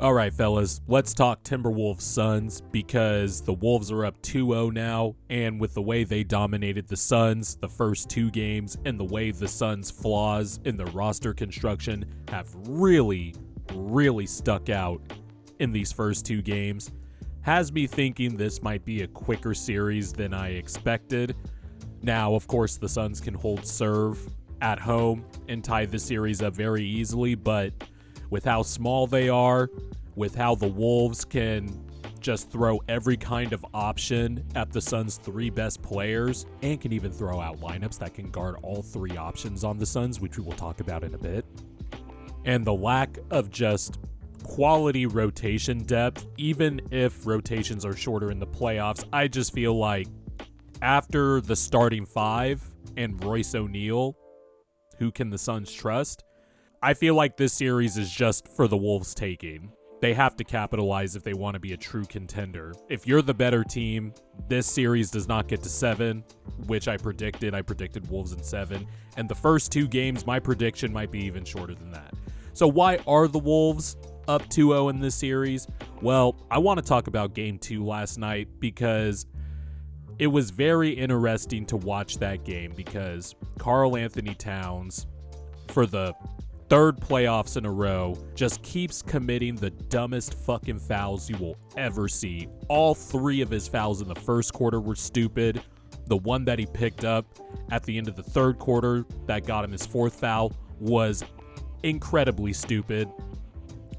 All right, fellas, let's talk Timberwolves Suns because the Wolves are up 2-0 now, and with the way they dominated the Suns the first two games and the way the Suns' flaws in the roster construction have really stuck out in these first two games, has me thinking this might be a quicker series than I expected. Now, of course, the Suns can hold serve at home and tie the series up very easily, but with how small they are, with how the Wolves can just throw every kind of option at the Suns' three best players and can even throw out lineups that can guard all three options on the Suns, which we will talk about in a bit. And the lack of just quality rotation depth, even if rotations are shorter in the playoffs, I just feel like after the starting five and Royce O'Neal, who can the Suns trust? I feel like this series is just for the Wolves taking. They have to capitalize if they want to be a true contender. If you're the better team, this series does not get to 7, which I predicted. I predicted Wolves in 7. And the first two games, my prediction might be even shorter than that. So why are the Wolves up 2-0 in this series? Well, I want to talk about Game 2 last night because it was very interesting to watch that game because Karl Anthony Towns, for the third playoffs in a row, just keeps committing the dumbest fucking fouls you will ever see. All three of his fouls in the first quarter were stupid. The one that he picked up at the end of the third quarter that got him his fourth foul was incredibly stupid.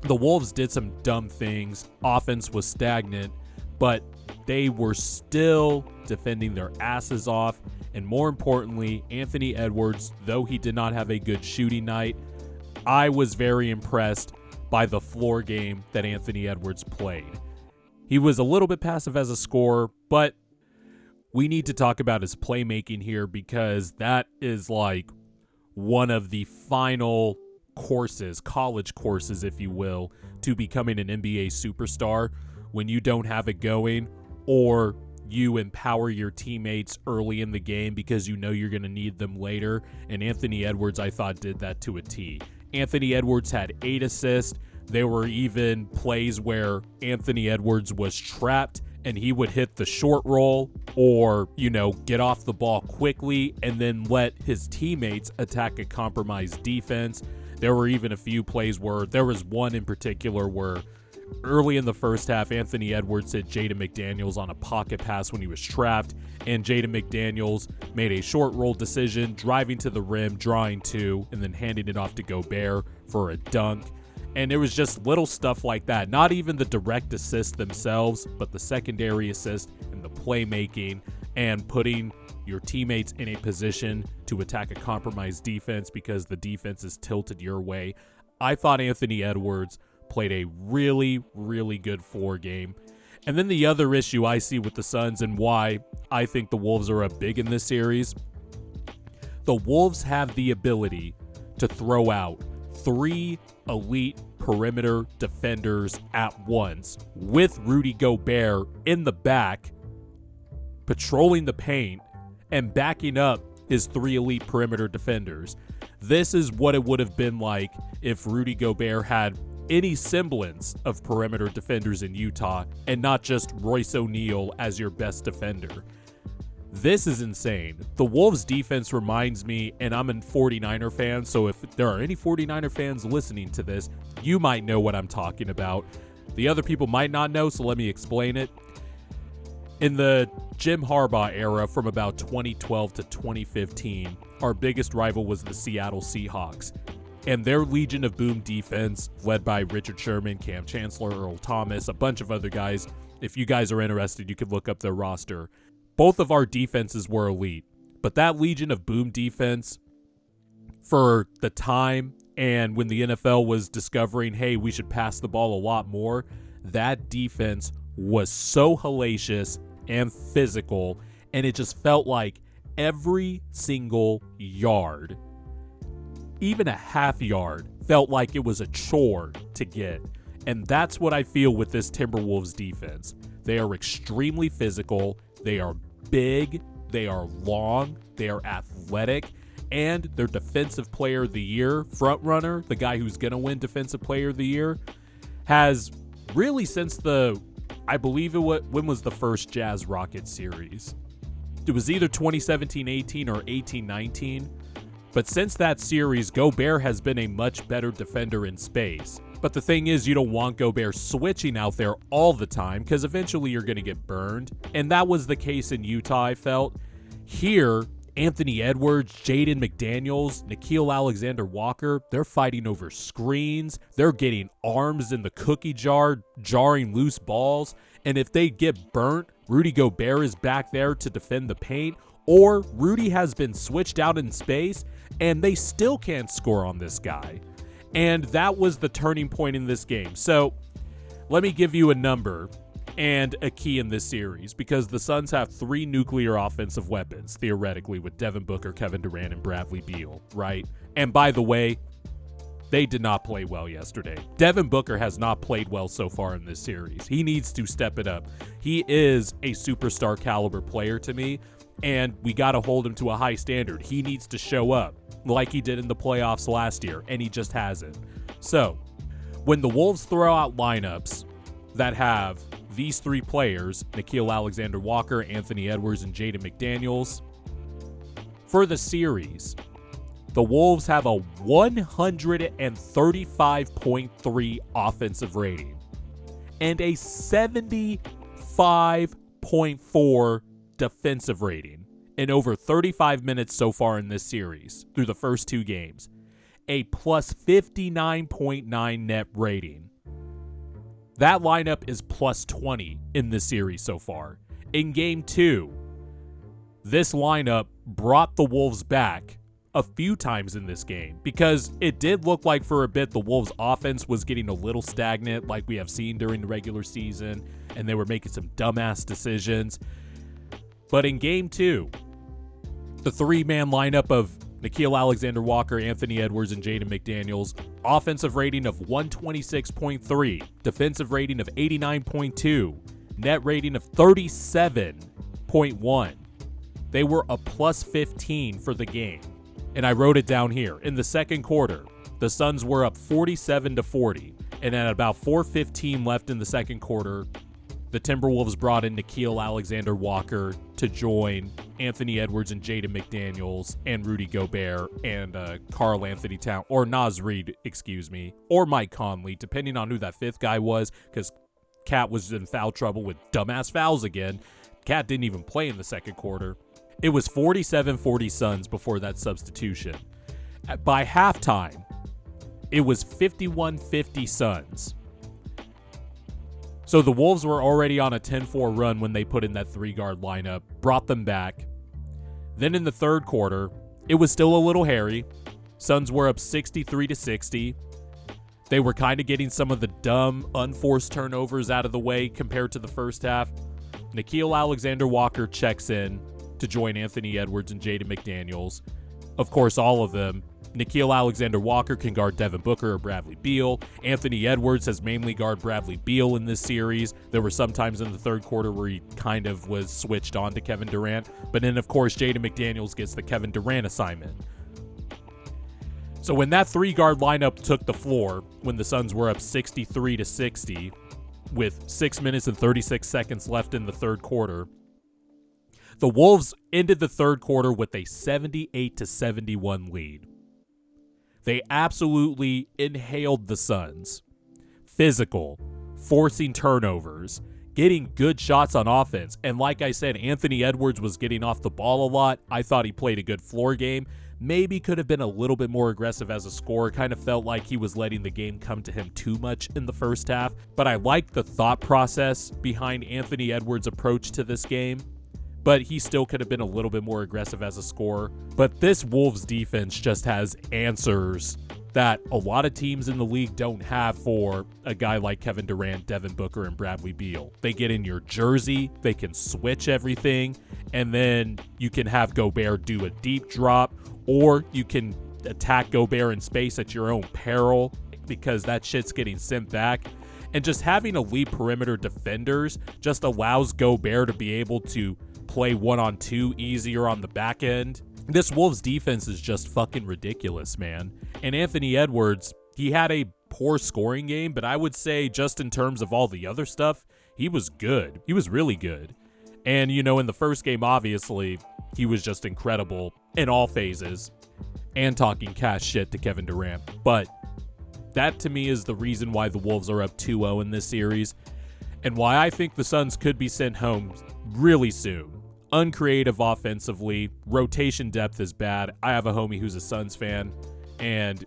The Wolves did some dumb things. Offense was stagnant, but they were still defending their asses off. And more importantly, Anthony Edwards, though he did not have a good shooting night, I was very impressed by the floor game that Anthony Edwards played. He was a little bit passive as a scorer, but we need to talk about his playmaking here because that is like one of the final courses, college courses, if you will, to becoming an NBA superstar when you don't have it going or you empower your teammates early in the game because you know you're going to need them later. And Anthony Edwards, I thought, did that to a T. Anthony Edwards had 8 assists. There were even plays where Anthony Edwards was trapped and he would hit the short roll or, get off the ball quickly and then let his teammates attack a compromised defense. There were even a few plays where there was one in particular where early in the first half, Anthony Edwards hit Jaden McDaniels on a pocket pass when he was trapped, and Jaden McDaniels made a short roll decision, driving to the rim, drawing two, and then handing it off to Gobert for a dunk. And it was just little stuff like that. Not even the direct assists themselves, but the secondary assist and the playmaking and putting your teammates in a position to attack a compromised defense because the defense is tilted your way. I thought Anthony Edwards played a really good floor game. And then the other issue I see with the Suns and why I think the Wolves are up big in this series, the Wolves have the ability to throw out 3 elite perimeter defenders at once with Rudy Gobert in the back, patrolling the paint and backing up his 3 elite perimeter defenders. This is what it would have been like if Rudy Gobert had any semblance of perimeter defenders in Utah and not just Royce O'Neal as your best defender. This is insane. The Wolves defense reminds me, and I'm a 49er fan, so if there are any 49er fans listening to this, you might know what I'm talking about. The other people might not know, so let me explain it. In the Jim Harbaugh era from about 2012 to 2015, our biggest rival was the Seattle Seahawks. And their Legion of Boom defense, led by Richard Sherman, Cam Chancellor, Earl Thomas, a bunch of other guys. If you guys are interested, you could look up their roster. Both of our defenses were elite. But that Legion of Boom defense, for the time and when the NFL was discovering, hey, we should pass the ball a lot more, that defense was so hellacious and physical, and it just felt like every single yard, even a half yard, felt like it was a chore to get. And that's what I feel with this Timberwolves defense. They are extremely physical, they are big, they are long, they are athletic, and their Defensive Player of the Year frontrunner, the guy who's going to win Defensive Player of the Year, has really since I believe when was the first Jazz Rockets series? It was either 2017-18 or 18-19. But since that series, Gobert has been a much better defender in space. But the thing is, you don't want Gobert switching out there all the time because eventually you're going to get burned. And that was the case in Utah, I felt. Here, Anthony Edwards, Jaden McDaniels, Nickeil Alexander-Walker, they're fighting over screens. They're getting arms in the cookie jar, jarring loose balls. And if they get burnt, Rudy Gobert is back there to defend the paint. Or Rudy has been switched out in space and they still can't score on this guy. And that was the turning point in this game. So let me give you a number and a key in this series, because the Suns have 3 nuclear offensive weapons, theoretically, with Devin Booker, Kevin Durant, and Bradley Beal, right? And by the way, they did not play well yesterday. Devin Booker has not played well so far in this series. He needs to step it up. He is a superstar caliber player to me, and we got to hold him to a high standard. He needs to show up like he did in the playoffs last year, and he just hasn't. So, when the Wolves throw out lineups that have these 3 players, Nickeil Alexander-Walker, Anthony Edwards, and Jaden McDaniels, for the series, the Wolves have a 135.3 offensive rating and a 75.4 defensive rating in over 35 minutes so far in this series through the first 2 games. A plus 59.9 net rating. That lineup is plus 20 in this series so far. In game 2, this lineup brought the Wolves back a few times in this game, because it did look like for a bit the Wolves offense was getting a little stagnant like we have seen during the regular season, and they were making some dumbass decisions. But in game 2, the 3-man lineup of Nickeil Alexander-Walker, Anthony Edwards, and Jaden McDaniels, offensive rating of 126.3, defensive rating of 89.2, net rating of 37.1. They were a plus 15 for the game. And I wrote it down here. In the second quarter, the Suns were up 47-40. And at about 4:15 left in the second quarter, the Timberwolves brought in Nickeil Alexander-Walker to join Anthony Edwards and Jaden McDaniels and Rudy Gobert and Karl Anthony Towns, or Naz Reid, or Mike Conley, depending on who that 5th guy was, because Cat was in foul trouble with dumbass fouls again. Cat didn't even play in the second quarter. It was 47-40 Suns before that substitution. By halftime, it was 51-50 Suns. So the Wolves were already on a 10-4 run when they put in that 3-guard lineup, brought them back. Then in the third quarter, it was still a little hairy. Suns were up 63-60. They were kind of getting some of the dumb, unforced turnovers out of the way compared to the first half. Nickeil Alexander-Walker checks in to join Anthony Edwards and Jaden McDaniels. Of course, all of them. Nickeil Alexander-Walker can guard Devin Booker or Bradley Beal. Anthony Edwards has mainly guarded Bradley Beal in this series. There were some times in the third quarter where he kind of was switched on to Kevin Durant. But then, of course, Jaden McDaniels gets the Kevin Durant assignment. So when that 3-guard lineup took the floor, when the Suns were up 63-60, with 6 minutes and 36 seconds left in the third quarter, the Wolves ended the third quarter with a 78-71 lead. They absolutely inhaled the Suns. Physical, forcing turnovers, getting good shots on offense. And like I said, Anthony Edwards was getting off the ball a lot. I thought he played a good floor game. Maybe could have been a little bit more aggressive as a scorer. Kind of felt like he was letting the game come to him too much in the first half. But I liked the thought process behind Anthony Edwards' approach to this game. But he still could have been a little bit more aggressive as a scorer. But this Wolves defense just has answers that a lot of teams in the league don't have for a guy like Kevin Durant, Devin Booker, and Bradley Beal. They get in your jersey, they can switch everything, and then you can have Gobert do a deep drop, or you can attack Gobert in space at your own peril because that shit's getting sent back. And just having elite perimeter defenders just allows Gobert to be able to play 1-on-2 easier on the back end. This Wolves defense is just fucking ridiculous, man. And Anthony Edwards, he had a poor scoring game, but I would say just in terms of all the other stuff, he was good. He was really good. And, in the first game, obviously, he was just incredible in all phases and talking cash shit to Kevin Durant. But that, to me, is the reason why the Wolves are up 2-0 in this series and why I think the Suns could be sent home really soon. Uncreative offensively, rotation depth is bad. I have a homie who's a Suns fan, and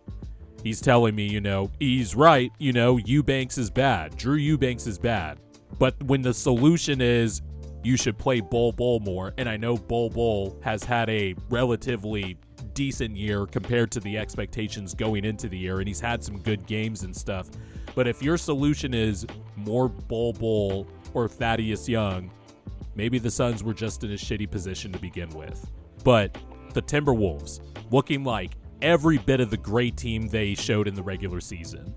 he's telling me, he's right, Eubanks is bad. Drew Eubanks is bad. But when the solution is you should play Bol more, and I know Bol has had a relatively decent year compared to the expectations going into the year, and he's had some good games and stuff. But if your solution is more Bol or Thaddeus Young, maybe the Suns were just in a shitty position to begin with. But the Timberwolves looking like every bit of the great team they showed in the regular season.